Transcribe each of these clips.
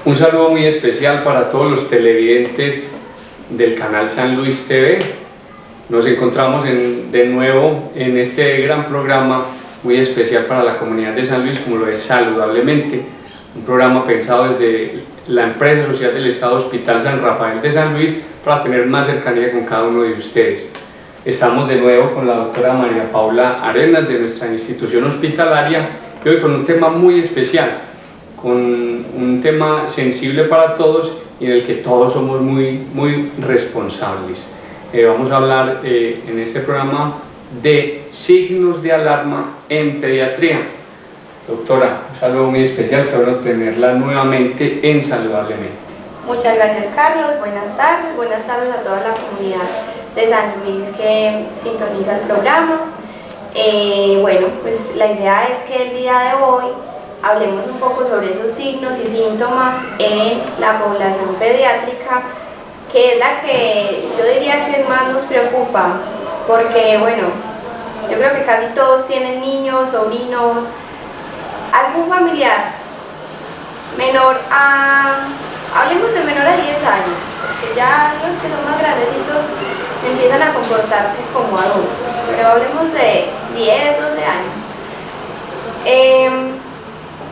Un saludo muy especial para todos los televidentes del canal San Luis TV. Nos encontramos de nuevo en este gran programa muy especial para la comunidad de San Luis, como lo es Saludablemente, un programa pensado desde la empresa social del Estado Hospital San Rafael de San Luis para tener más cercanía con cada uno de ustedes. Estamos de nuevo con la doctora María Paula Arenas de nuestra institución hospitalaria y hoy con un tema muy especial, con un tema sensible para todos y en el que todos somos muy responsables. Vamos a hablar en este programa de signos de alarma en pediatría. Doctora, un saludo muy especial, que bueno tenerla nuevamente en Saludablemente. Muchas gracias, Carlos. Buenas tardes a toda la comunidad de San Luis que sintoniza el programa. Bueno, pues la idea es que el día de hoy hablemos un poco sobre esos signos y síntomas en la población pediátrica, que es la que yo diría que más nos preocupa, porque bueno, yo creo que casi todos tienen niños, sobrinos, algún familiar menor a, hablemos de menor a 10 años, porque ya los que son más grandecitos empiezan a comportarse como adultos, pero hablemos de 10, 12 años.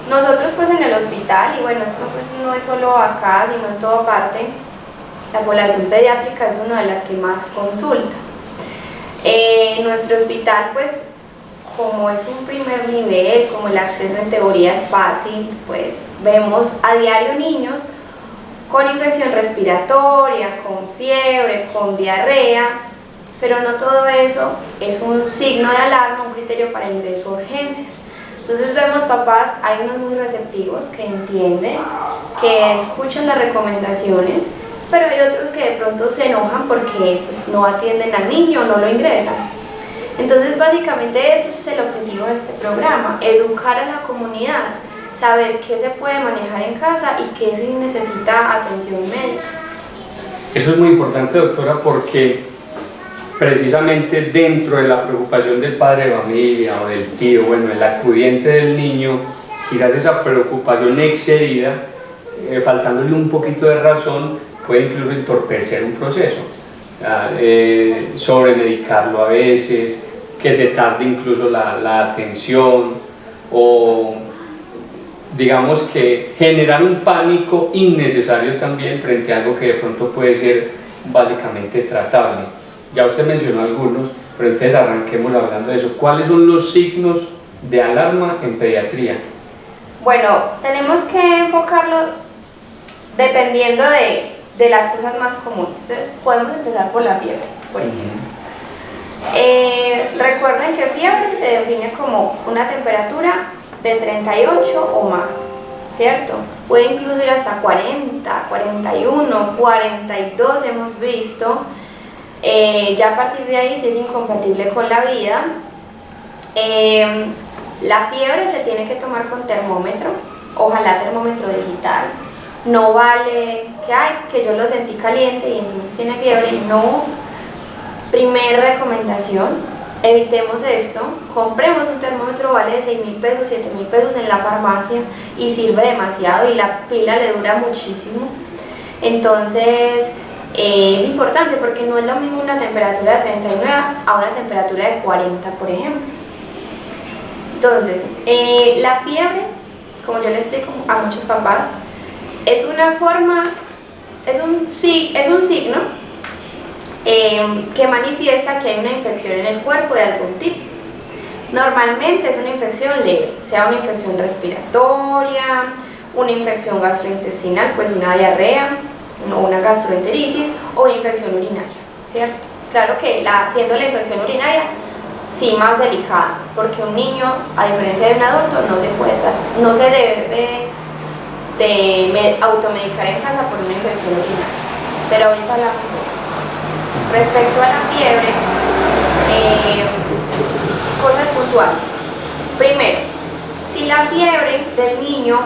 Nosotros pues en el hospital, y bueno, esto pues no es solo acá, sino en toda parte, la población pediátrica es una de las que más consulta. Nuestro hospital pues, como es un primer nivel, como el acceso en teoría es fácil, pues vemos a diario niños con infección respiratoria, con fiebre, con diarrea, pero no todo eso es un signo de alarma, un criterio para ingreso a urgencias. Entonces vemos papás, hay unos muy receptivos que entienden, que escuchan las recomendaciones, pero hay otros que de pronto se enojan porque pues, no atienden al niño, no lo ingresan. Entonces básicamente ese es el objetivo de este programa, educar a la comunidad, saber qué se puede manejar en casa y qué se necesita atención médica. Eso es muy importante, doctora, porque precisamente dentro de la preocupación del padre de familia o del tío, bueno, el acudiente del niño, quizás esa preocupación excedida, faltándole un poquito de razón, puede incluso entorpecer un proceso, sobremedicarlo a veces, que se tarde incluso la atención, o digamos que generar un pánico innecesario también frente a algo que de pronto puede ser básicamente tratable. Ya usted mencionó algunos, pero entonces arranquemos hablando de eso. ¿Cuáles son los signos de alarma en pediatría? Bueno, tenemos que enfocarlo dependiendo de las cosas más comunes. Entonces, podemos empezar por la fiebre, por ejemplo. Recuerden que fiebre se define como una temperatura de 38 o más, ¿cierto? Puede incluso ir hasta 40, 41, 42 hemos visto. Ya a partir de ahí sí es incompatible con la vida. La fiebre se tiene que tomar con termómetro, ojalá termómetro digital. No vale que yo lo sentí caliente y entonces tiene fiebre, no. Primer recomendación, evitemos esto, compremos un termómetro, vale de 6.000 pesos, 7.000 pesos en la farmacia y sirve demasiado y la pila le dura muchísimo. Entonces es importante porque no es lo mismo una temperatura de 39 a una temperatura de 40, por ejemplo. Entonces, la fiebre, como yo le explico a muchos papás, es una forma, es un signo que manifiesta que hay una infección en el cuerpo de algún tipo. Normalmente es una infección leve, sea una infección respiratoria, una infección gastrointestinal, pues una diarrea, o una gastroenteritis o una infección urinaria, ¿cierto? Claro que siendo la infección urinaria sí más delicada, porque un niño, a diferencia de un adulto, no se debe de automedicar en casa por una infección urinaria, pero ahorita hablamos de eso. Respecto a la fiebre, cosas puntuales. Primero, si la fiebre del niño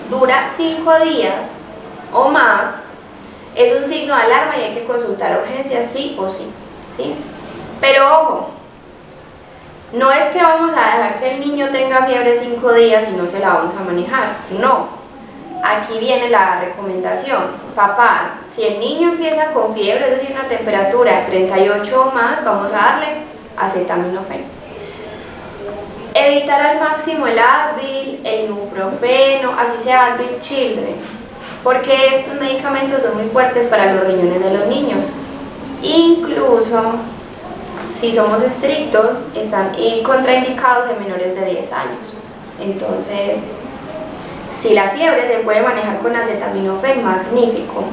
dura 5 días o más, es un signo de alarma y hay que consultar a urgencias sí o sí, ¿sí? Pero ojo, no es que vamos a dejar que el niño tenga fiebre 5 días y no se la vamos a manejar, no. Aquí viene la recomendación. Papás, si el niño empieza con fiebre, es decir, una temperatura de 38 o más, vamos a darle acetaminofén. Evitar al máximo el Advil, el ibuprofeno, así sea Advil Children, porque estos medicamentos son muy fuertes para los riñones de los niños. Incluso, si somos estrictos, están contraindicados en menores de 10 años. Entonces, si la fiebre se puede manejar con acetaminofén, magnífico.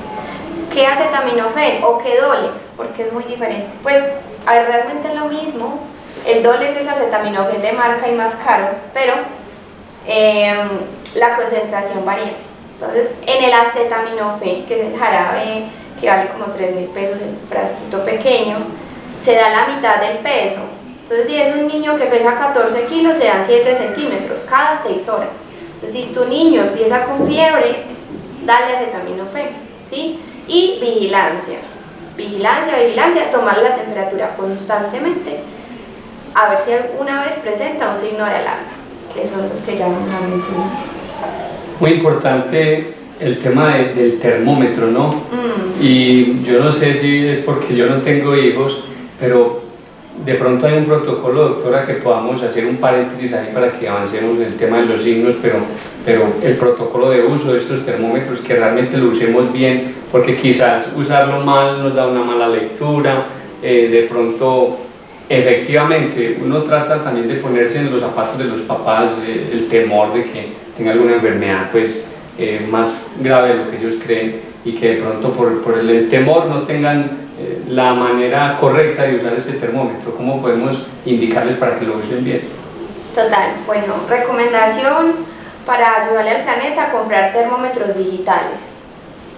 ¿Qué acetaminofén o qué Dolex? Porque es muy diferente. Pues, a ver, realmente es lo mismo. El Dolex es acetaminofén de marca y más caro, pero la concentración varía. Entonces, en el acetaminofén, que es el jarabe que vale como 3.000 pesos, el frasquito pequeño, se da la mitad del peso. Entonces, si es un niño que pesa 14 kilos, se dan 7 centímetros cada 6 horas. Entonces, si tu niño empieza con fiebre, dale acetaminofén, ¿sí? Y vigilancia, tomar la temperatura constantemente, a ver si alguna vez presenta un signo de alarma, que son los que llaman a mentir. Muy importante el tema del termómetro, ¿no? Y yo no sé si es porque yo no tengo hijos, pero de pronto hay un protocolo, doctora, que podamos hacer un paréntesis ahí para que avancemos en el tema de los signos, pero el protocolo de uso de estos termómetros, que realmente lo usemos bien, porque quizás usarlo mal nos da una mala lectura, de pronto efectivamente uno trata también de ponerse en los zapatos de los papás, el temor de que tenga alguna enfermedad pues más grave de lo que ellos creen, y que de pronto por el temor no tengan la manera correcta de usar este termómetro. ¿Cómo podemos indicarles para que lo usen bien? Total, bueno, recomendación para ayudarle al planeta: comprar termómetros digitales.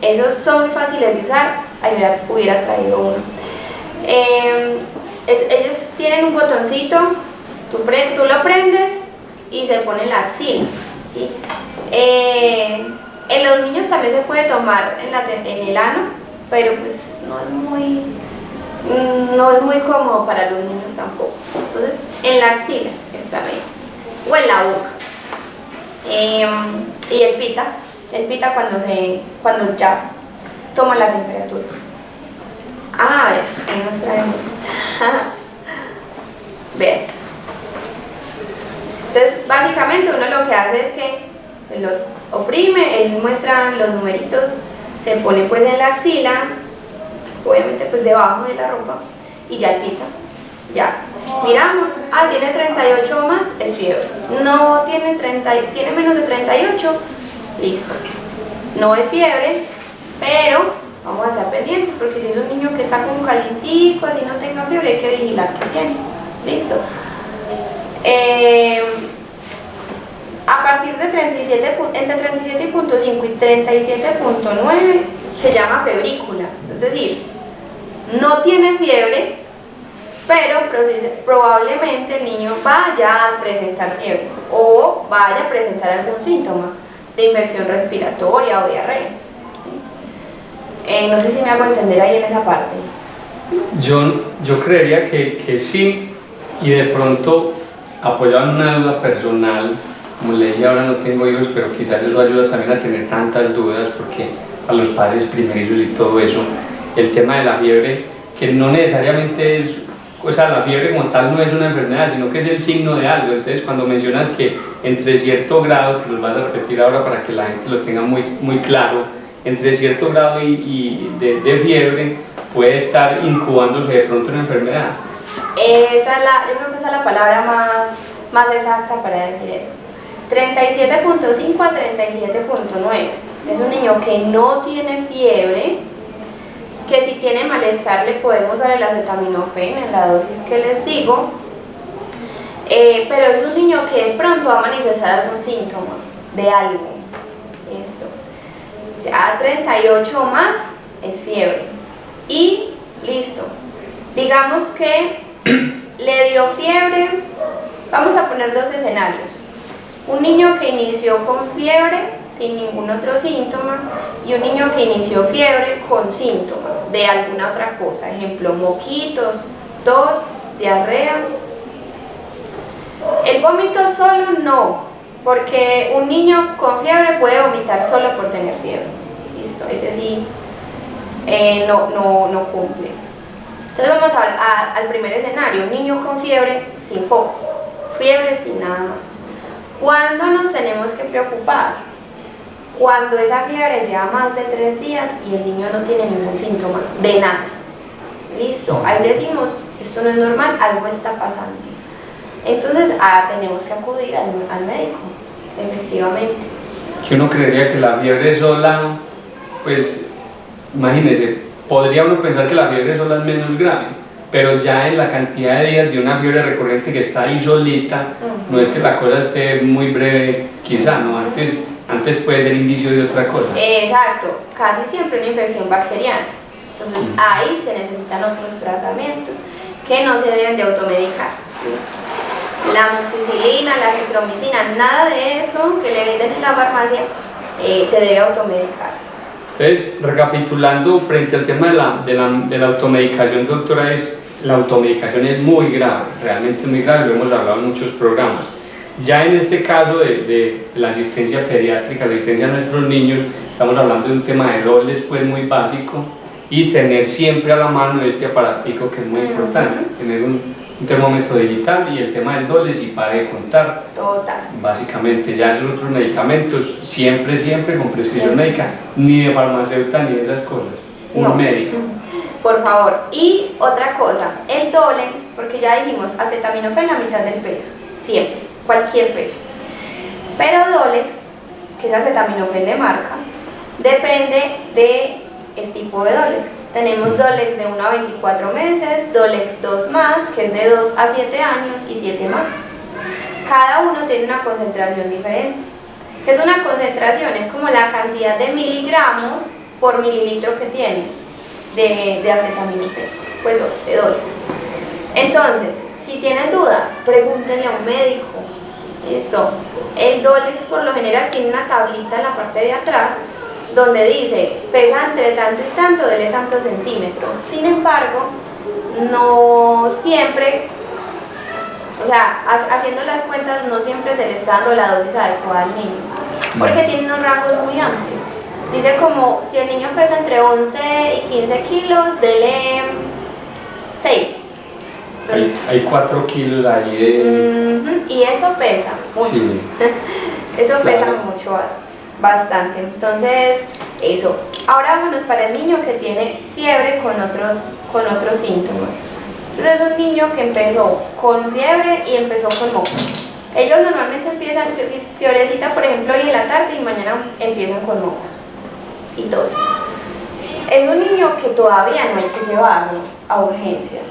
Esos son muy fáciles de usar, hubiera traído uno. Ellos tienen un botoncito, tú lo prendes y se pone en la axila, ¿sí? En los niños también se puede tomar en el ano, pero pues no es muy cómodo para los niños tampoco. Entonces, en la axila está bien, o en la boca. Y el pita cuando ya toma la temperatura. Ahí nos traemos. Vean. Entonces, básicamente uno lo que hace es que lo oprime, él muestra los numeritos, se pone pues en la axila, obviamente pues debajo de la ropa, y ya el pita. Ya, miramos, tiene 38 o más, es fiebre. No tiene tiene menos de 38, listo. No es fiebre, pero vamos a estar pendientes, porque si es un niño que está como calientico, así no tenga fiebre, hay que vigilar que tiene. Listo. A partir de entre 37.5 y 37.9 se llama febrícula, es decir, no tiene fiebre, pero probablemente el niño vaya a presentar fiebre o vaya a presentar algún síntoma de infección respiratoria o diarrea. No sé si me hago entender ahí en esa parte. Yo creería que sí, y de pronto, apoyado en una duda personal, como le dije, ahora no tengo hijos, pero quizás eso ayuda también a tener tantas dudas, porque a los padres primerizos y todo eso, el tema de la fiebre, que no necesariamente es, o sea, la fiebre como tal no es una enfermedad, sino que es el signo de algo. Entonces, cuando mencionas que entre cierto grado, que los vas a repetir ahora para que la gente lo tenga muy, muy claro, entre cierto grado de fiebre puede estar incubándose de pronto una enfermedad. Yo creo que esa es la palabra más exacta para decir eso. 37.5 a 37.9 es un niño que no tiene fiebre, que si tiene malestar le podemos dar el acetaminofén en la dosis que les digo, pero es un niño que de pronto va a manifestar algún síntoma de algo. Esto. Ya 38 o más es fiebre. Y listo. Digamos que le dio fiebre. Vamos a poner dos escenarios. Un niño que inició con fiebre sin ningún otro síntoma y un niño que inició fiebre con síntomas de alguna otra cosa, ejemplo, moquitos, tos, diarrea. El vómito solo no, porque un niño con fiebre puede vomitar solo por tener fiebre. Listo, ese sí no cumple. Entonces vamos al primer escenario, un niño con fiebre sin foco, fiebre sin nada más. ¿Cuándo nos tenemos que preocupar? Cuando esa fiebre lleva más de 3 días y el niño no tiene ningún síntoma de nada. Listo, ahí decimos, esto no es normal, algo está pasando. Entonces tenemos que acudir al médico, efectivamente. Que uno creería que la fiebre sola, pues imagínese, podría uno pensar que la fiebre sola es menos grave, pero ya en la cantidad de días de una fiebre recurrente que está ahí solita, no es que la cosa esté muy breve, quizá, ¿no? Antes puede ser indicio de otra cosa. Exacto, casi siempre una infección bacteriana. Entonces ahí se necesitan otros tratamientos que no se deben de automedicar. La amoxicilina, la citromicina, nada de eso que le venden en la farmacia se debe automedicar. Entonces, recapitulando frente al tema de la automedicación, doctora, la automedicación es muy grave, realmente muy grave, lo hemos hablado en muchos programas. Ya en este caso de la asistencia pediátrica, la asistencia a nuestros niños, estamos hablando de un tema de dobles pues muy básico, y tener siempre a la mano este aparatico que es muy importante, tener un termómetro digital y el tema del dobles y pare de contar. Total. Básicamente, ya esos otros medicamentos, siempre con prescripción médica, ni de farmacéutica ni de esas cosas, un médico. Por favor. Y otra cosa, el Dolex, porque ya dijimos, acetaminofén la mitad del peso, siempre, cualquier peso. Pero Dolex, que es acetaminofén de marca, depende del tipo de Dolex. Tenemos Dolex de 1 a 24 meses, Dolex 2 más, que es de 2 a 7 años y 7 más. Cada uno tiene una concentración diferente. ¿Qué es una concentración? Es como la cantidad de miligramos por mililitro que tiene de acetaminofén, pues de Dolex. Entonces, si tienen dudas, pregúntenle a un médico. Listo. El Dolex por lo general tiene una tablita en la parte de atrás donde dice, pesa entre tanto y tanto, dele tantos centímetros. Sin embargo, no siempre, o sea, haciendo las cuentas, no siempre se le está dando la dosis adecuada al niño, porque tiene unos rangos muy amplios. Dice como, si el niño pesa entre 11 y 15 kilos, dele 6. Entonces, hay 4 kilos ahí de... y eso pesa mucho. Sí. Eso pesa mucho, bastante. Entonces, eso. Ahora vámonos para el niño que tiene fiebre con otros síntomas. Entonces es un niño que empezó con fiebre y empezó con mocos. Ellos normalmente empiezan fiebrecita, por ejemplo, hoy en la tarde y mañana empiezan con mocos y tos. Es un niño que todavía no hay que llevarlo a urgencias,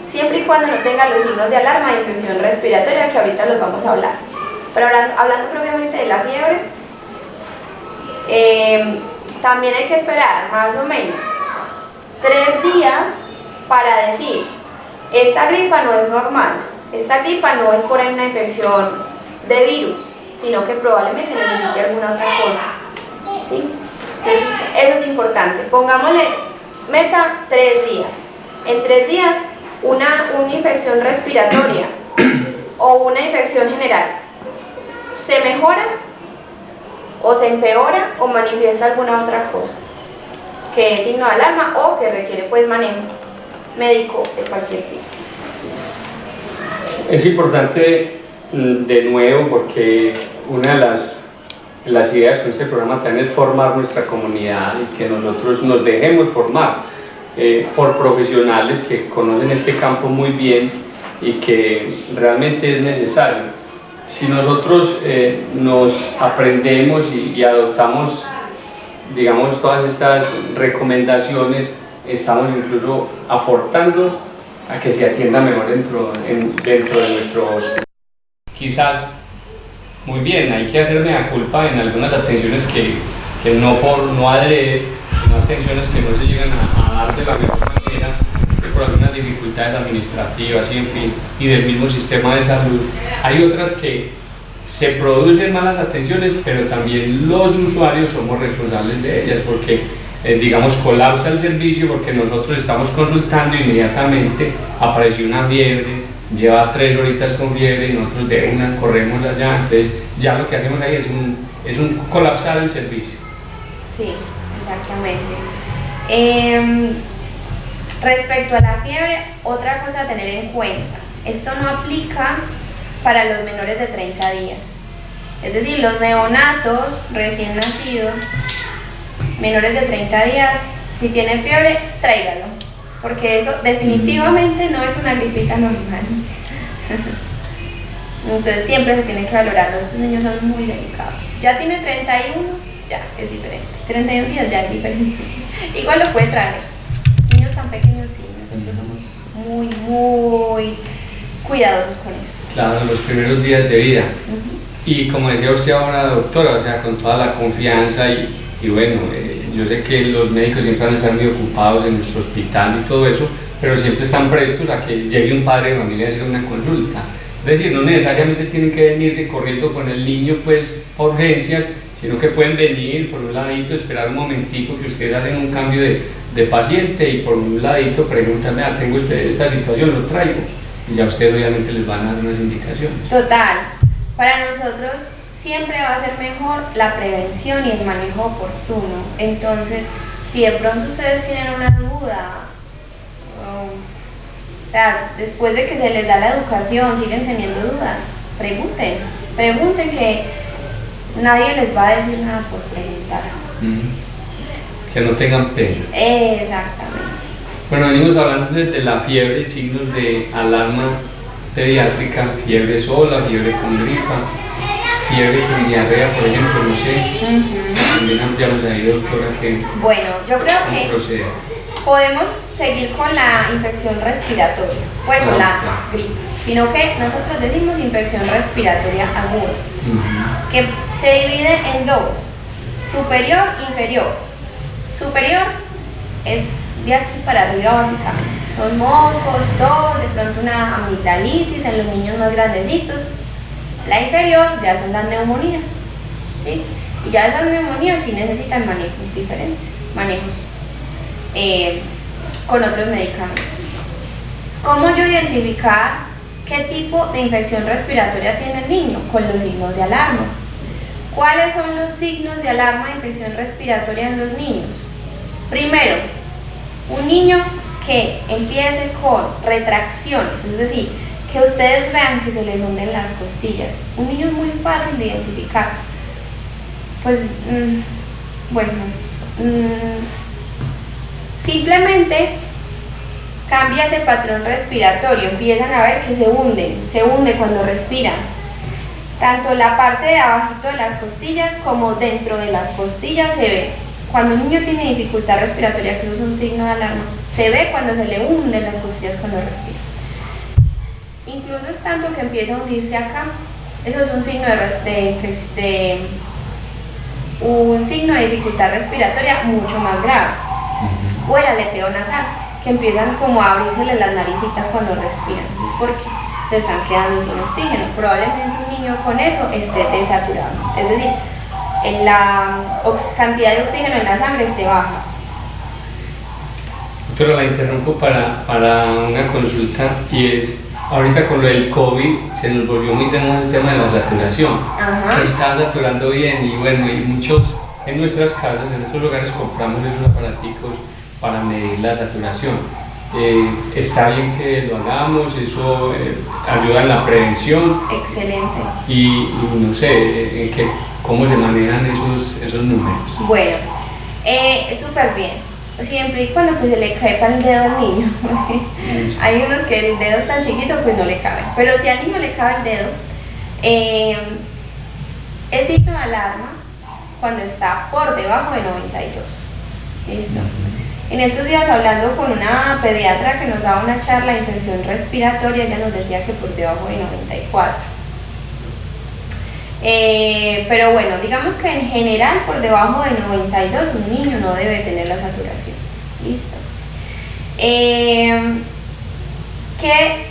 siempre y cuando no tenga los signos de alarma de infección respiratoria, que ahorita los vamos a hablar. Pero hablando propiamente de la fiebre, también hay que esperar más o menos 3 días para decir, esta gripa no es normal, esta gripa no es por una infección de virus, sino que probablemente necesite alguna otra cosa, ¿sí? Entonces, eso es importante. Pongámosle meta 3 días. En 3 días, una infección respiratoria o una infección general se mejora o se empeora o manifiesta alguna otra cosa que es signo de alarma o que requiere pues manejo médico de cualquier tipo. Es importante de nuevo porque una de las ideas con este programa también es formar nuestra comunidad y que nosotros nos dejemos formar por profesionales que conocen este campo muy bien y que realmente es necesario. Si nosotros nos aprendemos y adoptamos, digamos, todas estas recomendaciones, estamos incluso aportando a que se atienda mejor dentro de nuestros... Quizás, muy bien, hay que hacerme la culpa en algunas atenciones que no por no adrede, sino atenciones que no se llegan a dar de la mejor manera, por algunas dificultades administrativas y en fin, y del mismo sistema de salud. Hay otras que se producen malas atenciones, pero también los usuarios somos responsables de ellas, porque digamos colapsa el servicio porque nosotros estamos consultando y inmediatamente apareció una fiebre, lleva 3 horitas con fiebre y nosotros de una corremos allá, entonces ya lo que hacemos ahí es un colapsar el servicio. Sí, exactamente. Respecto a la fiebre, otra cosa a tener en cuenta, esto no aplica para los menores de 30 días, es decir, los neonatos recién nacidos, menores de 30 días, si tienen fiebre, tráigalo, porque eso definitivamente no es una gripita normal. Entonces siempre se tiene que valorar, los niños son muy delicados. Ya tiene 31, ya es diferente, 31 días ya es diferente. Igual lo puede traer, niños tan pequeños sí, nosotros somos muy cuidadosos con eso. Claro, los primeros días de vida. Y como decía usted ahora, doctora, o sea, con toda la confianza y bueno, yo sé que los médicos siempre van a estar muy ocupados en nuestro hospital y todo eso, pero siempre están prestos a que llegue un padre de familia a hacer una consulta. Es decir, no necesariamente tienen que venirse corriendo con el niño pues a urgencias, sino que pueden venir por un ladito, esperar un momentico que ustedes hacen un cambio de paciente y por un ladito preguntan, tengo esta situación, lo traigo. Y ya ustedes obviamente les van a dar unas indicaciones. Total, para nosotros siempre va a ser mejor la prevención y el manejo oportuno. Entonces, si de pronto ustedes tienen una duda, o sea, después de que se les da la educación, siguen teniendo dudas, pregunten que nadie les va a decir nada por preguntar. Que no tengan pena. Exactamente. Bueno, venimos hablando de la fiebre, signos de alarma pediátrica, fiebre sola, fiebre con gripa, fiebre con diarrea, por ejemplo, no sé. También ampliamos ahí, doctora, que bueno, yo creo que procede. Podemos seguir con la infección respiratoria, pues la gripe, sino que nosotros decimos infección respiratoria aguda, que se divide en dos, superior e inferior. Superior es de aquí para arriba básicamente, son mocos, tos, de pronto una amigdalitis en los niños más grandecitos. La inferior ya son las neumonías, ¿sí? Y ya esas neumonías sí necesitan manejos diferentes, con otros medicamentos. ¿Cómo yo identificar qué tipo de infección respiratoria tiene el niño? Con los signos de alarma. ¿Cuáles son los signos de alarma de infección respiratoria en los niños? Primero, un niño que empiece con retracciones, es decir, que ustedes vean que se les hunden las costillas. Un niño es muy fácil de identificar. Pues, simplemente cambia ese patrón respiratorio, empiezan a ver que se hunde cuando respiran. Tanto la parte de abajito de las costillas como dentro de las costillas se ve. Cuando un niño tiene dificultad respiratoria, que eso es un signo de alarma, se ve cuando se le hunden las costillas cuando respira. Incluso es tanto que empieza a hundirse acá. Eso es un signo de dificultad respiratoria mucho más grave. O el aleteo nasal, que empiezan como a abrirse las naricitas cuando respiran, porque se están quedando sin oxígeno. Probablemente un niño con eso esté desaturado, es decir, en la cantidad de oxígeno en la sangre esté baja. Doctora, la interrumpo para una consulta y es, ahorita con lo del COVID se nos volvió muy de moda el tema de la saturación. Se está saturando bien y bueno, y muchos en nuestras casas, en nuestros lugares compramos esos aparaticos para medir la saturación. Está bien que lo hagamos, eso ayuda en la prevención. Excelente. Y no sé, ¿cómo se manejan esos números? Bueno, súper bien. Siempre y cuando pues se le quepa el dedo al niño. Hay unos que el dedo es tan chiquito pues no le cabe. Pero si al niño le cabe el dedo, es signo de alarma cuando está por debajo de 92. ¿Listo? En estos días hablando con una pediatra que nos daba una charla de infección respiratoria, ella nos decía que por debajo de 94. Pero bueno, digamos que en general por debajo de 92 un niño no debe tener la saturación. Listo. Que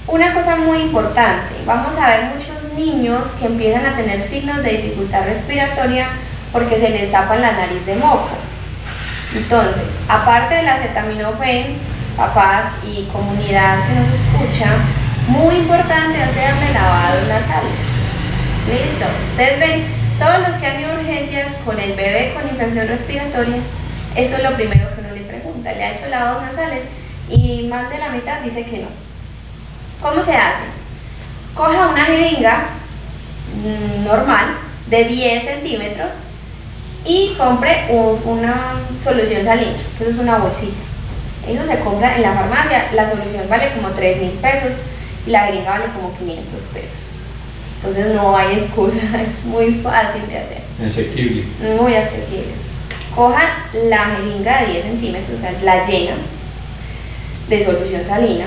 una cosa muy importante, vamos a ver muchos niños que empiezan a tener signos de dificultad respiratoria porque se les tapa la nariz de moco. Entonces, aparte del acetaminofén, papás y comunidad que nos escucha, muy importante hacerle lavados nasales. Listo. Ustedes ven, todos los que han ido a urgencias con el bebé con infección respiratoria, eso es lo primero que uno le pregunta. ¿Le ha hecho lavados nasales? Y más de la mitad dice que no. ¿Cómo se hace? Coja una jeringa normal de 10 centímetros y compre una solución salina, que eso es una bolsita. Eso se compra en la farmacia, la solución vale como 3.000 pesos y la jeringa vale como 500 pesos. Entonces no hay excusa, es muy fácil de hacer. Asequible. Muy asequible. Cojan la jeringa de 10 centímetros, o sea, la llenan de solución salina.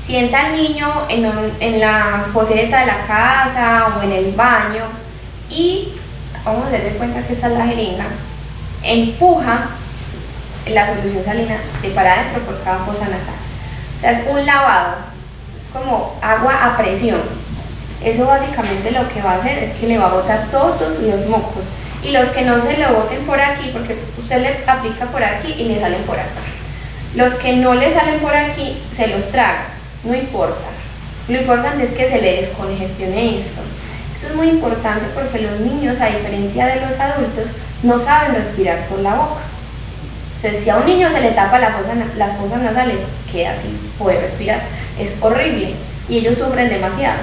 Sienta al niño en la poseta de la casa o en el baño y vamos a hacer de cuenta que esta es la jeringa. Empuja la solución salina de para adentro por cada fosa nasal. O sea, es un lavado, es como agua a presión. Eso básicamente lo que va a hacer es que le va a botar todos los mocos y los que no se le boten por aquí, porque usted le aplica por aquí y le salen por acá. Los que no le salen por aquí se los traga, no importa. Lo importante es que se le descongestione esto. Esto es muy importante porque los niños, a diferencia de los adultos, no saben respirar por la boca. Entonces, si a un niño se le tapa las fosas nasales, queda así, puede respirar. Es horrible y ellos sufren demasiado.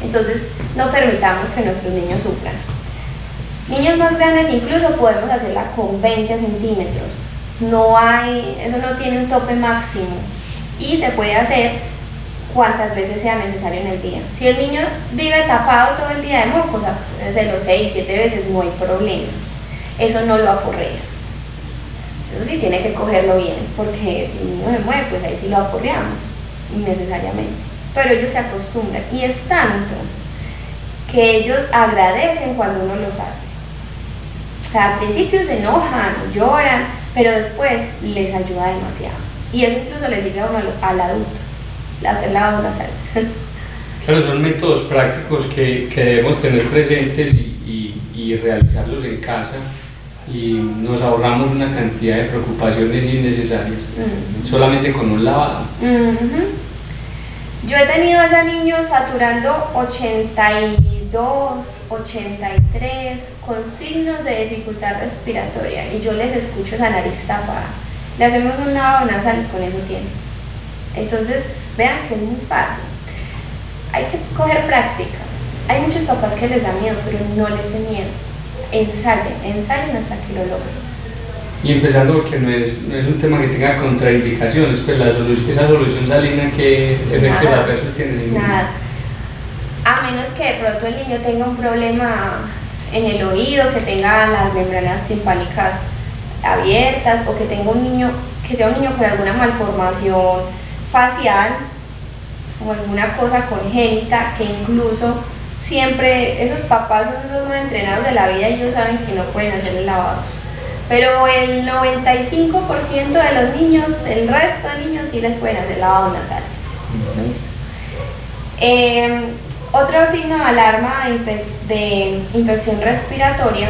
Entonces, no permitamos que nuestros niños sufran. Niños más grandes incluso podemos hacerla con 20 centímetros. Eso no tiene un tope máximo y se puede hacer cuantas veces sea necesario en el día. Si el niño vive tapado todo el día de moco, o sea, desde los 6, 7 veces no hay problema. Eso no lo aporrea. Eso sí tiene que cogerlo bien, porque si el niño se mueve, pues ahí sí lo aporreamos innecesariamente. Pero ellos se acostumbran y es tanto que ellos agradecen cuando uno los hace. O sea, al principio se enojan, lloran, pero después les ayuda demasiado. Y eso incluso les sirve a uno al adulto, hacer lavados nasales. Claro, son métodos prácticos que debemos tener presentes y realizarlos en casa, y nos ahorramos una cantidad de preocupaciones innecesarias, solamente con un lavado. Yo he tenido ya niños saturando 82, 83 con signos de dificultad respiratoria y yo les escucho esa nariz tapada. Le hacemos un lavado nasal y con eso tienen. Entonces, vean que es muy fácil. Hay que coger práctica. Hay muchos papás que les da miedo, pero no les dé miedo. Ensayen hasta que lo logren. Y empezando porque no es un tema que tenga contraindicaciones, pues esa solución salina, ¿qué efectos adversos tiene? Nada. A menos que de pronto el niño tenga un problema en el oído, que tenga las membranas timpánicas abiertas o que tenga que sea un niño con alguna malformación facial o alguna cosa congénita, que incluso siempre esos papás son los más entrenados de la vida y ellos saben que no pueden hacerle lavados. Pero el 95% de los niños, el resto de niños sí les pueden hacer lavado nasal. Otro signo de alarma de infección respiratoria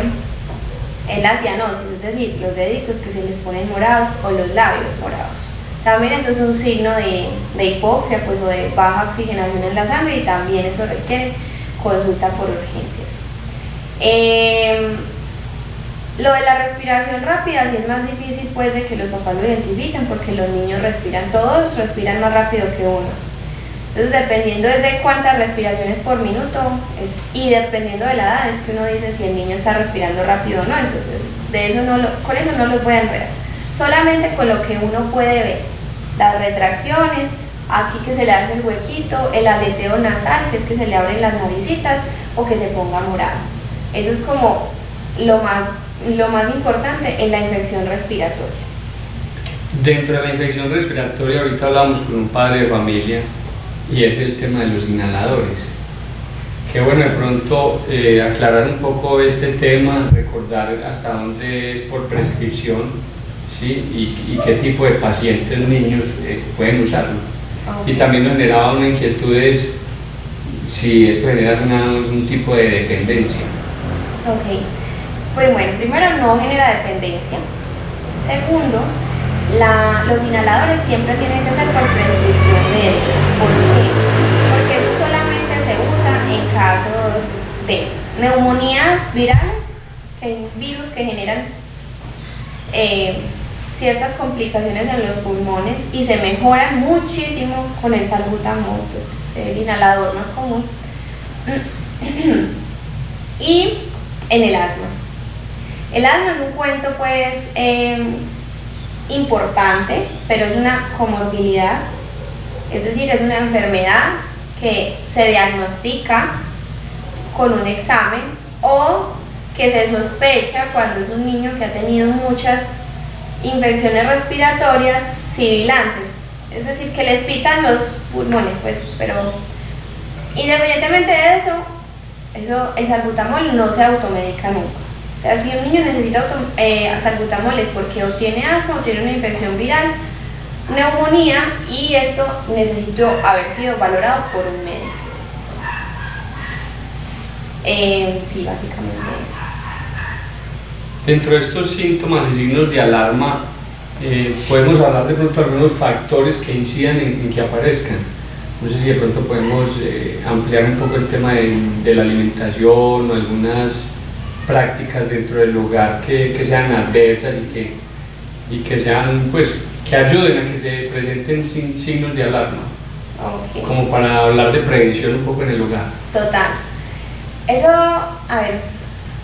es la cianosis, es decir, los deditos que se les ponen morados o los labios morados. También esto es un signo de hipoxia, pues, o de baja oxigenación en la sangre, y también eso requiere consulta por urgencias. Lo de la respiración rápida sí es más difícil, pues, de que los papás lo identifiquen, porque los niños todos respiran más rápido que uno. Entonces, dependiendo de cuántas respiraciones por minuto y dependiendo de la edad, es que uno dice si el niño está respirando rápido o no. Entonces, con eso no los voy a enredar. Solamente con lo que uno puede ver, las retracciones, aquí que se le hace el huequito, el aleteo nasal, que es que se le abren las naricitas o que se ponga morado. Eso es como lo más importante en la infección respiratoria. Dentro de la infección respiratoria, ahorita hablamos con un padre de familia y es el tema de los inhaladores. Qué bueno de pronto aclarar un poco este tema, recordar hasta dónde es por prescripción, ¿sí? y qué tipo de pacientes niños pueden usarlo. Y también nos generaba una inquietud, es si esto genera un tipo de dependencia. Ok, pues bueno, primero no genera dependencia. Segundo, los inhaladores siempre tienen que ser por prescripción médica. ¿Por qué? Porque eso solamente se usa en casos de neumonías virales, virus que generan ciertas complicaciones en los pulmones y se mejoran muchísimo con el salbutamol, pues el inhalador más común. Y en el asma. El asma es un cuento pues importante, pero es una comorbilidad, es decir, es una enfermedad que se diagnostica con un examen o que se sospecha cuando es un niño que ha tenido muchas infecciones respiratorias sibilantes, es decir, que les pitan los pulmones, pues, pero independientemente de eso, el salbutamol no se automedica nunca. O sea, si un niño necesita salbutamol es porque o tiene asma o tiene una infección viral, neumonía, y esto necesitó haber sido valorado por un médico. Sí, básicamente eso. Dentro de estos síntomas y signos de alarma, podemos hablar de pronto de algunos factores que incidan en que aparezcan. No sé si de pronto podemos ampliar un poco el tema de la alimentación o algunas prácticas dentro del hogar que sean adversas y que sean, pues, que ayuden a que se presenten signos de alarma. Okay. Como para hablar de prevención un poco en el hogar. Total. Eso, a ver,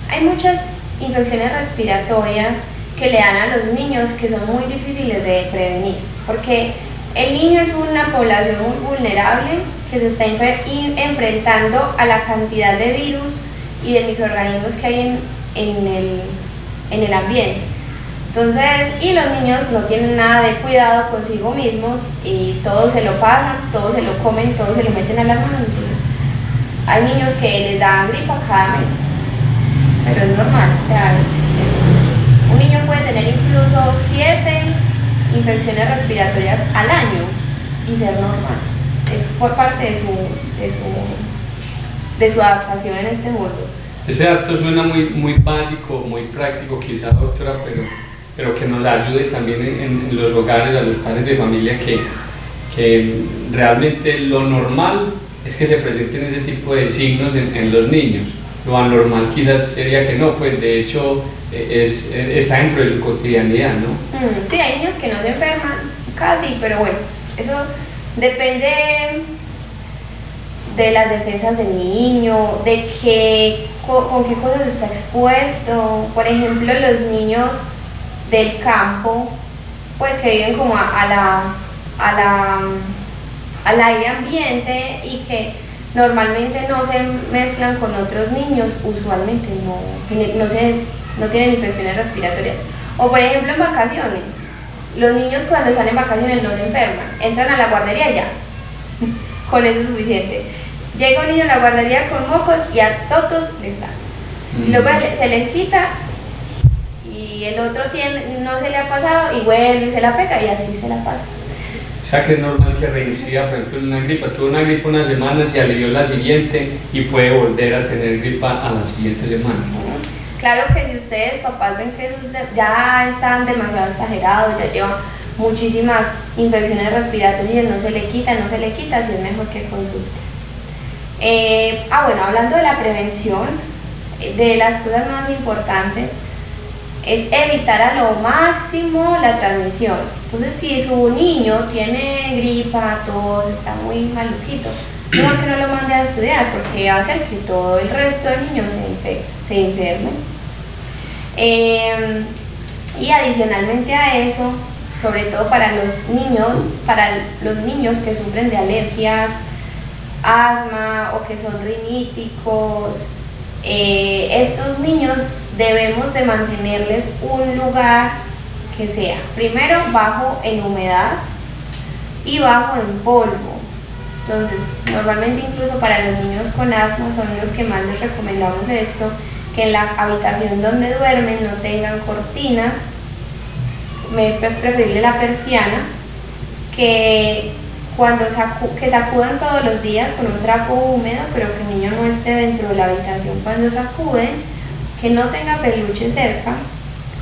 hay muchas infecciones respiratorias que le dan a los niños que son muy difíciles de prevenir, porque el niño es una población muy vulnerable que se está enfrentando a la cantidad de virus y de microorganismos que hay en el ambiente. Entonces, y los niños no tienen nada de cuidado consigo mismos y todo se lo pasan, todo se lo comen, todo se lo meten a las manos. Entonces, hay niños que les dan gripa cada mes, pero es normal. O sea, un niño puede tener incluso 7 infecciones respiratorias al año y ser normal. Es por parte de su adaptación en este mundo. Ese dato suena muy básico, muy práctico quizá, doctora, pero que nos ayude también en los hogares, a los padres de familia, que realmente lo normal es que se presenten ese tipo de signos en los niños. Lo anormal quizás sería que no, pues de hecho está dentro de su cotidianidad, ¿no? Sí, hay niños que no se enferman casi, pero bueno, eso depende de las defensas del niño, de con qué cosas está expuesto. Por ejemplo, los niños del campo, pues que viven como al aire ambiente y que normalmente no se mezclan con otros niños, usualmente no tienen infecciones respiratorias. O por ejemplo en vacaciones, los niños cuando están en vacaciones no se enferman, entran a la guardería ya, con eso es suficiente. Llega un niño a la guardería con mocos y a todos les da. Y luego se les quita y el otro no se le ha pasado y vuelve y se la pega y así se la pasa. O sea que es normal que reincida, por ejemplo, en una gripa. Tuvo una gripa una semana, se alivió la siguiente y puede volver a tener gripa a la siguiente semana. Claro que si ustedes, papás, ven que esos ya están demasiado exagerados, ya llevan muchísimas infecciones respiratorias, no se le quita, si es mejor que consulte. Bueno, hablando de la prevención, de las cosas más importantes es evitar a lo máximo la transmisión. Entonces, si su niño tiene gripa, tos, está muy maluquito, mejor que no lo mande a estudiar porque va a hacer que todo el resto de niños se enfermen. Y adicionalmente a eso, sobre todo para los niños que sufren de alergias, asma o que son riníticos, estos niños debemos de mantenerles un lugar que sea primero bajo en humedad y bajo en polvo. Entonces, normalmente incluso para los niños con asma son los que más les recomendamos esto, que en la habitación donde duermen no tengan cortinas, es preferible la persiana, que que sacudan todos los días con un trapo húmedo, pero que el niño no esté dentro de la habitación cuando sacuden, que no tenga peluche cerca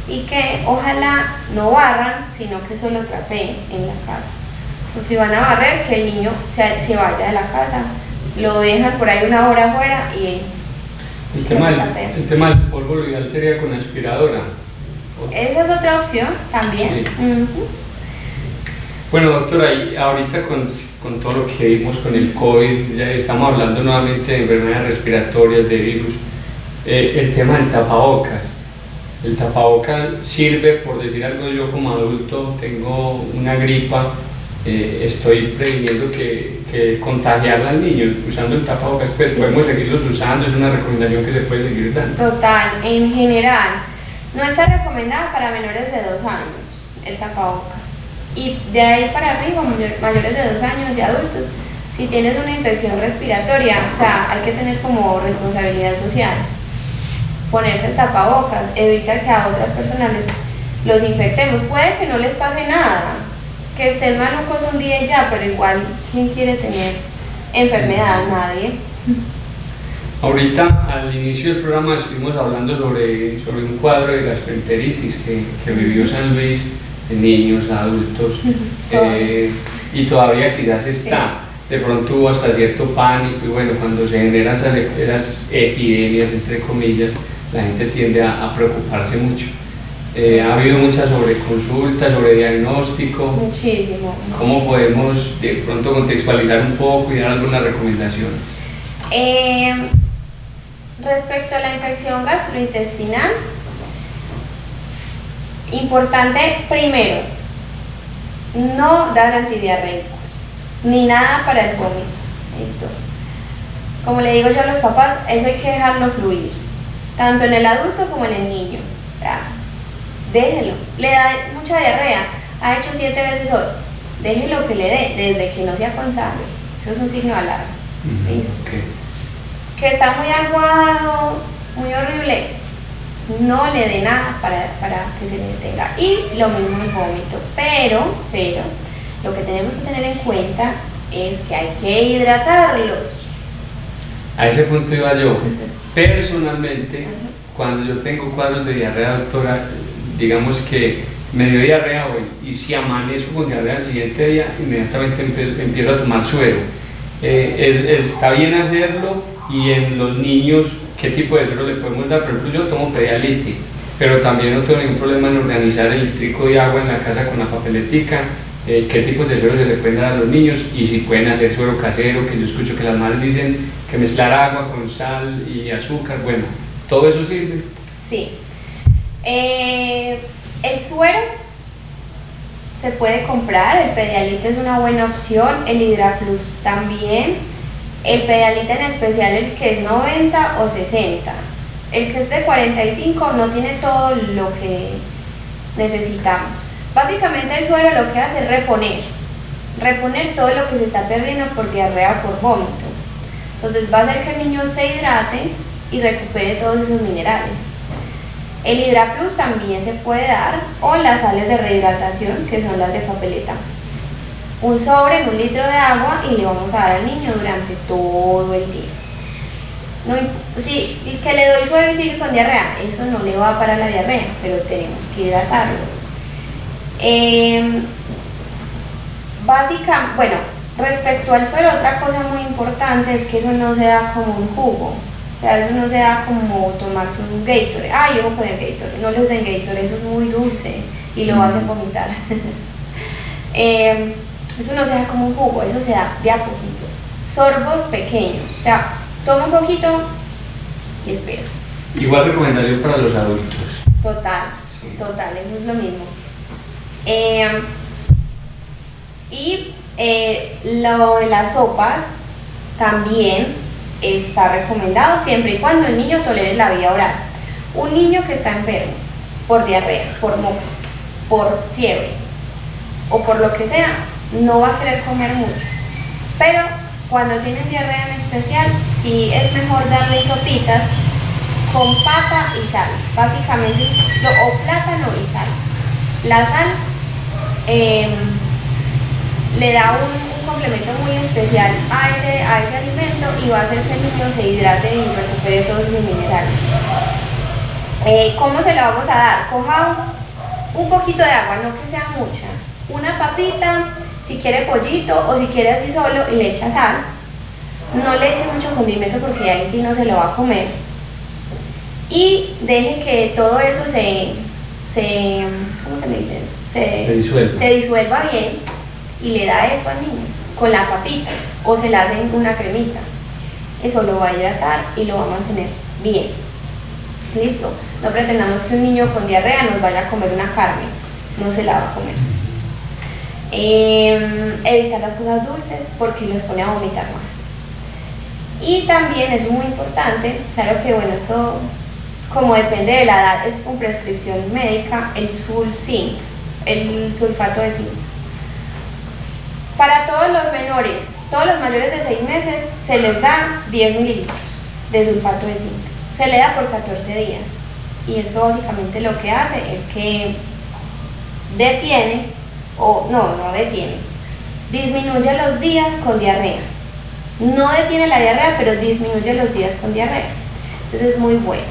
y que ojalá no barran, sino que solo trapeen en la casa. O si van a barrer, que el niño se vaya de la casa, lo dejan por ahí una hora afuera y el tema del polvo lo ideal sería con aspiradora. Esa es otra opción también. Sí. Bueno, doctora, y ahorita con todo lo que vimos con el COVID, ya estamos hablando nuevamente de enfermedades respiratorias, de virus, el tema del tapabocas. El tapabocas sirve, por decir algo, yo como adulto tengo una gripa, estoy previniendo que contagiarla al niño usando el tapabocas, pues podemos seguirlos usando, es una recomendación que se puede seguir dando. Total, en general, no está recomendada para menores de 2 años el tapabocas. Y de ahí para arriba, mayores de 2 años y adultos, si tienes una infección respiratoria, o sea, hay que tener como responsabilidad social. Ponerse el tapabocas, evita que a otras personas los infectemos. Puede que no les pase nada, que estén malucos un día y ya, pero igual, ¿quién quiere tener enfermedad? Nadie. Ahorita, al inicio del programa, estuvimos hablando sobre un cuadro de gastroenteritis que vivió San Luis, de niños, adultos, y todavía quizás está. De pronto hubo hasta cierto pánico, y bueno, cuando se generan esas epidemias, entre comillas, la gente tiende a preocuparse mucho. Ha habido mucha sobreconsulta, sobrediagnóstico. Muchísimo. ¿Cómo podemos de pronto contextualizar un poco y dar algunas recomendaciones? Respecto a la infección gastrointestinal, importante primero, no dar antidiarreicos, ni nada para el vómito. Eso. Como le digo yo a los papás, eso hay que dejarlo fluir, tanto en el adulto como en el niño. O sea, déjelo. Le da mucha diarrea, ha hecho 7 veces hoy, déjelo que le dé, desde que no sea con sangre. Eso es un signo de alarma. Okay. Que está muy aguado, muy horrible, no le dé nada para que se le detenga. Y lo mismo el vómito, pero lo que tenemos que tener en cuenta es que hay que hidratarlos. A ese punto iba yo. Personalmente, cuando yo tengo cuadros de diarrea, doctora, digamos que me dio diarrea hoy, y si amanezco con diarrea al siguiente día, inmediatamente empiezo a tomar suero. Está bien hacerlo. Y en los niños, ¿qué tipo de suero le podemos dar? Por ejemplo, yo tomo Pedialyte, pero también no tengo ningún problema en organizar el litrico de agua en la casa con la papeletica, qué tipos de suero se le pueden dar a los niños, y si pueden hacer suero casero, que yo escucho que las madres dicen que mezclar agua con sal y azúcar, bueno, ¿todo eso sirve? Sí. El suero se puede comprar, el Pedialyte es una buena opción, el Hidraplus también. El Pedialyte en especial, el que es 90 o 60. El que es de 45 no tiene todo lo que necesitamos. Básicamente el suero lo que hace es reponer todo lo que se está perdiendo por diarrea o por vómito. Entonces va a hacer que el niño se hidrate y recupere todos esos minerales. El Hidraplus también se puede dar, o las sales de rehidratación, que son las de papeleta. Un sobre en 1 litro de agua y le vamos a dar al niño durante todo el día. Si que le doy suero y sigue con diarrea, eso no le va para la diarrea, pero tenemos que hidratarlo. Bueno, respecto al suero, otra cosa muy importante es que eso no se da como un jugo. O sea, eso no se da como tomarse un Gatorade. Yo voy a poner Gatorade. No les den Gatorade, eso es muy dulce y lo hacen vomitar. Eso no se da como un jugo, eso se da de a poquitos, sorbos pequeños, o sea, toma un poquito y espera. Igual recomendación para los adultos. Total, eso es lo mismo. Lo de las sopas también está recomendado siempre y cuando el niño tolere la vía oral. Un niño que está enfermo por diarrea, por moco, por fiebre o por lo que sea, no va a querer comer mucho, pero cuando tienen diarrea en especial, sí es mejor darle sopitas con papa y sal, básicamente, o plátano y sal. La sal le da un complemento muy especial a ese alimento y va a hacer que el niño se hidrate y recupere todos sus minerales. ¿Cómo se lo vamos a dar? Coja un poquito de agua, no que sea mucha, una papita, si quiere pollito o si quiere así solo, y le echa sal. No le eche mucho condimento porque ahí sí no se lo va a comer. Y deje que todo eso ¿cómo se le dice? Se disuelva bien, y le da eso al niño con la papita o se le hacen una cremita. Eso lo va a hidratar y lo va a mantener bien. Listo. No pretendamos que un niño con diarrea nos vaya a comer una carne, no se la va a comer. Evitar las cosas dulces porque los pone a vomitar más. Y también es muy importante, claro que bueno, eso como depende de la edad, es con prescripción médica, el sulzinc, el sulfato de zinc. Para todos los menores, todos los mayores de 6 meses, se les da 10 mililitros de sulfato de zinc. Se le da por 14 días. Y esto básicamente lo que hace es que detiene, disminuye los días con diarrea. No detiene la diarrea, pero disminuye los días con diarrea. Entonces es muy bueno.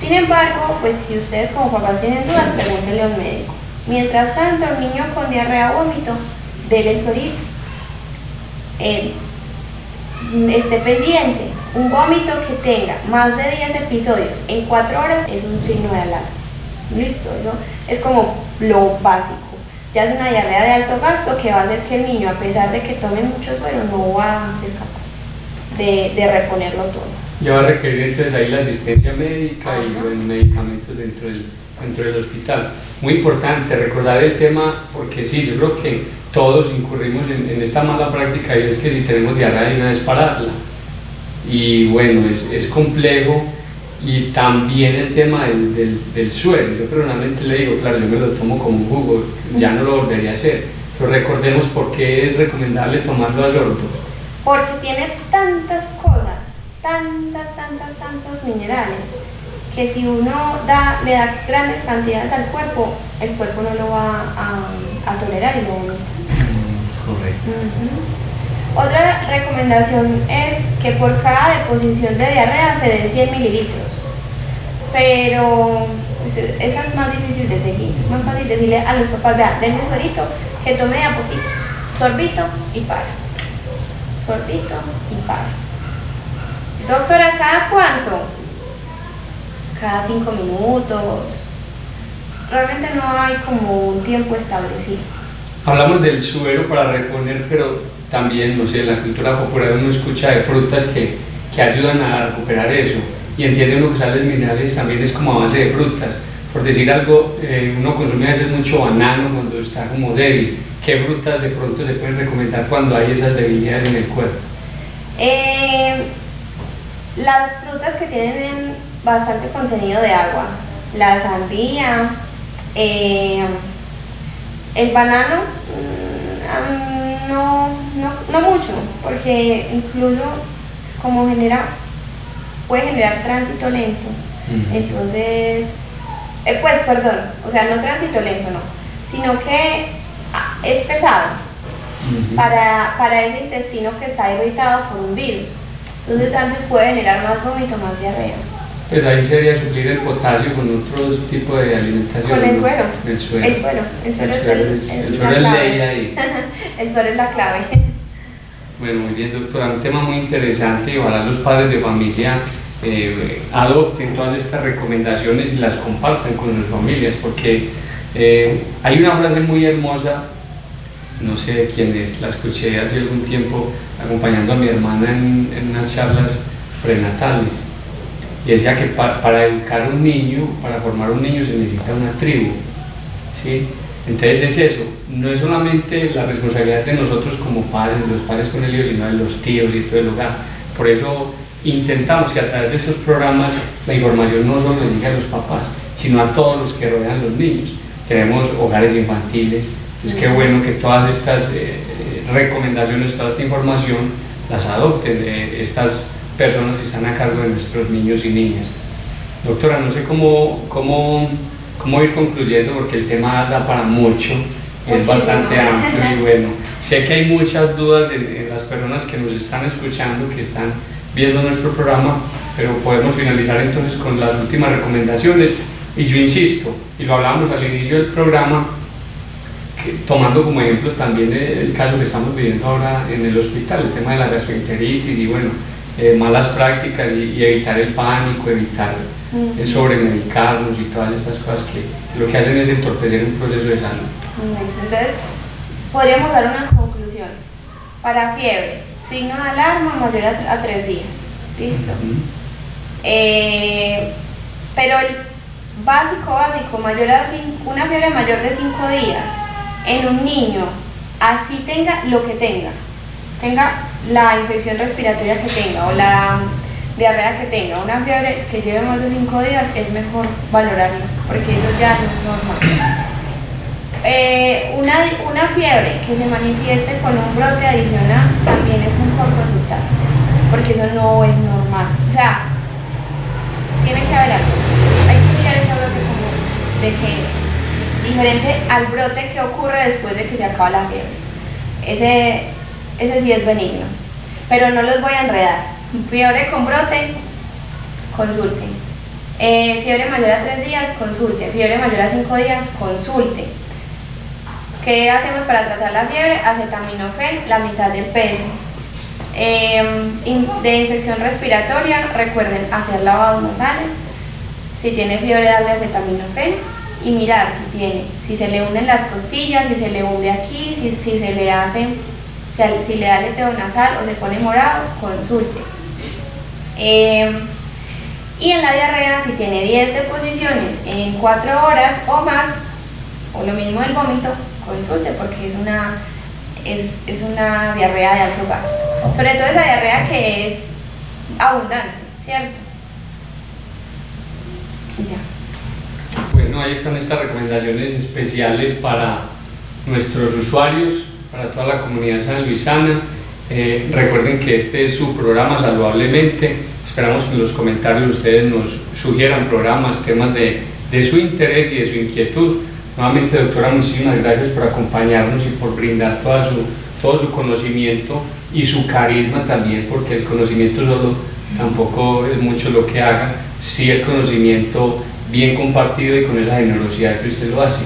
Sin embargo, pues si ustedes como papás tienen dudas, pregúntenle a un médico. Mientras tanto, el niño con diarrea o vómito, dele el suerito. Esté pendiente. Un vómito que tenga más de 10 episodios en 4 horas es un signo de alarma. Listo, eso es como lo básico. Ya es una diarrea de alto gasto que va a hacer que el niño, a pesar de que tome mucho suero, no va a ser capaz de reponerlo todo. Ya va a requerir entonces ahí la asistencia médica y los medicamentos dentro del hospital. Muy importante recordar el tema porque sí, yo creo que todos incurrimos en esta mala práctica y es que si tenemos diarrea de una vez pararla. Y bueno, es complejo. Y también el tema del suero. Yo personalmente le digo, claro, yo me lo tomo como un jugo, ya no lo volvería a hacer. Pero recordemos por qué es recomendable tomarlo a sorbos. Porque tiene tantas cosas, tantos minerales, que si uno le da grandes cantidades al cuerpo, el cuerpo no lo va a tolerar y lo vomita. Correcto. Otra recomendación es que por cada deposición de diarrea se den 100 mililitros, pero pues, esa es más difícil de seguir. Es más fácil decirle a los papás, vean, denle suerito, que tome de a poquito, sorbito y para, sorbito y para. Doctora, ¿cada cuánto? Cada 5 minutos. Realmente no hay como un tiempo establecido. Hablamos del suero para reponer, pero también, no sé, en la cultura popular uno escucha de frutas que ayudan a recuperar eso, y entiende uno que sales minerales también es como a base de frutas. Por decir algo, uno consume a veces mucho banano cuando está como débil. ¿Qué frutas de pronto se pueden recomendar cuando hay esas debilidades en el cuerpo? Las frutas que tienen bastante contenido de agua, la sandía, el banano, no mucho, porque incluso como puede generar tránsito lento. Entonces, o sea, no tránsito lento, no, sino que es pesado para ese intestino que está irritado por un virus. Entonces antes puede generar más vómito, más diarrea. Pues ahí sería suplir el potasio con otros tipos de alimentación. Con el suero. El suero. El suero es ley ahí. El suero es la clave. Bueno, muy bien, doctora, un tema muy interesante y ojalá los padres de familia adopten todas estas recomendaciones y las compartan con sus familias, porque hay una frase muy hermosa, no sé de quién es, la escuché hace algún tiempo acompañando a mi hermana en unas charlas prenatales, y decía que para educar a un niño, para formar un niño se necesita una tribu, ¿sí? Entonces es eso, no es solamente la responsabilidad de nosotros como padres, los padres con el hijo, sino de los tíos y todo el hogar. Por eso intentamos que a través de estos programas la información no solo llegue a los papás, sino a todos los que rodean a los niños. Tenemos hogares infantiles, es que bueno que todas estas recomendaciones, toda esta información las adopten estas personas que están a cargo de nuestros niños y niñas. Doctora, no sé cómo ir concluyendo porque el tema da para mucho. es bastante amplio y bueno, sé que hay muchas dudas en las personas que nos están escuchando, que están viendo nuestro programa, pero podemos finalizar entonces con las últimas recomendaciones. Y yo insisto, y lo hablábamos al inicio del programa, que, tomando como ejemplo también el caso que estamos viviendo ahora en el hospital, el tema de la gastroenteritis y bueno, malas prácticas y evitar el pánico, evitar el sobremedicarnos y todas estas cosas que lo que hacen es entorpecer un proceso de salud. Entonces, podríamos dar unas conclusiones. Para fiebre, signo de alarma mayor a 3 días. ¿Listo? Pero el básico, mayor a una fiebre mayor de 5 días en un niño, así tenga lo que tenga la infección respiratoria que tenga o la diarrea que tenga, una fiebre que lleve más de 5 días, es mejor valorarlo, porque eso ya no es normal. Una fiebre que se manifieste con un brote adicional también es mejor consultar, porque eso no es normal. O sea, tiene que haber algo. Hay que mirar ese brote como de qué es. Diferente al brote que ocurre después de que se acaba la fiebre. Ese sí es benigno. Pero no los voy a enredar. Fiebre con brote, consulte. Fiebre mayor a 3 días, consulte. Fiebre mayor a 5 días, consulte. ¿Qué hacemos para tratar la fiebre? Acetaminofén, la mitad del peso. De infección respiratoria, recuerden hacer lavados nasales. Si tiene fiebre, darle acetaminofén y mirar si se le hunden las costillas, si se le hunde aquí, si le da aleteo nasal o se pone morado, consulte. Y en la diarrea, si tiene 10 deposiciones en 4 horas o más, o lo mismo del vómito, consulte, porque es una diarrea de alto gasto. Sobre todo esa diarrea que es abundante, ¿cierto? Ya. Bueno, ahí están estas recomendaciones especiales para nuestros usuarios, para toda la comunidad sanluisana. Recuerden que este es su programa Saludablemente. Esperamos que en los comentarios ustedes nos sugieran programas, temas de su interés y de su inquietud. Nuevamente, doctora, muchísimas gracias por acompañarnos y por brindar todo su conocimiento y su carisma también, porque el conocimiento solo tampoco es mucho lo que haga, sí el conocimiento bien compartido y con esa generosidad que usted lo hace.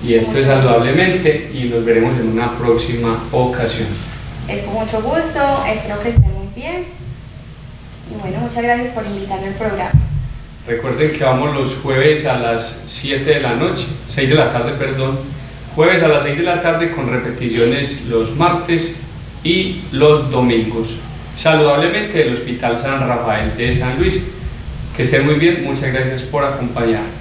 Y esto es Saludablemente y nos veremos en una próxima ocasión. Es con mucho gusto, espero que estén muy bien. Y bueno, muchas gracias por invitarme al programa. Recuerden que vamos los jueves a las 6 de la tarde, jueves a las 6 de la tarde con repeticiones los martes y los domingos. Saludablemente del Hospital San Rafael de San Luis. Que estén muy bien, muchas gracias por acompañarnos.